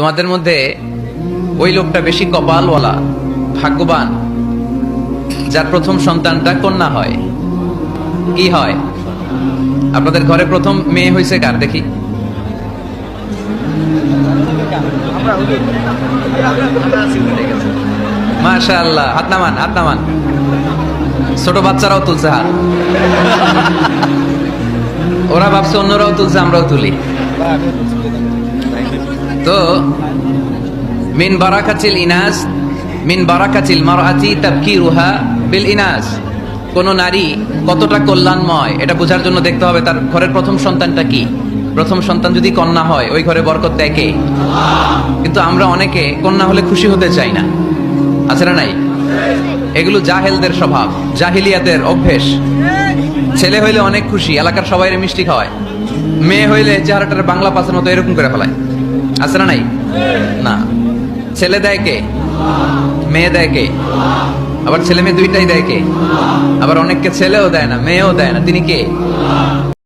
তোমাদের মধ্যে ওই লোকটা বেশি কপালওয়ালা, ভাগ্যবান, যার প্রথম সন্তানটা কন্যা হয়। কি হয়? আপনাদের ঘরে প্রথম মেয়ে হয়েছে কার দেখি? মাশাআল্লাহ, হাত নামান, হাত নামান। ছোট বাচ্চারাও তুলছে হাত। ওরা ভাবছে অন্যরাও তুলছে, আমরাও তুলি। তো মিন বারাকাতিল ইনাস, মিন বারাকাতিল মারআতি তাবকিরুহা বিল ইনাস। কোন নারী কতটা কল্যাণময় এটা বোঝার জন্য দেখতে হবে তার ঘরের প্রথম সন্তানটা কি। প্রথম সন্তান যদি কন্যা হয়, ওই ঘরে বরকত দেয় কে? কিন্তু আমরা অনেকে কন্যা হলে খুশি হতে চাই না, আছে না নাই? এগুলো জাহেলদের স্বভাব, জাহিলিয়াতের অভ্যেস। ছেলে হইলে অনেক খুশি, এলাকার সবাই মিষ্টি খাওয়ায়। মেয়ে হইলে চেহারাটার বাংলা পাশের মতো এরকম করে ফেলায়, আছে না নাই? না, ছেলে দেয় কে? মেয়ে দেয় কে? আবার ছেলে মেয়ে দুইটাই দেয় কে? আবার অনেককে ছেলেও দেয় না, মেয়েও দেয় না, তিনি কে?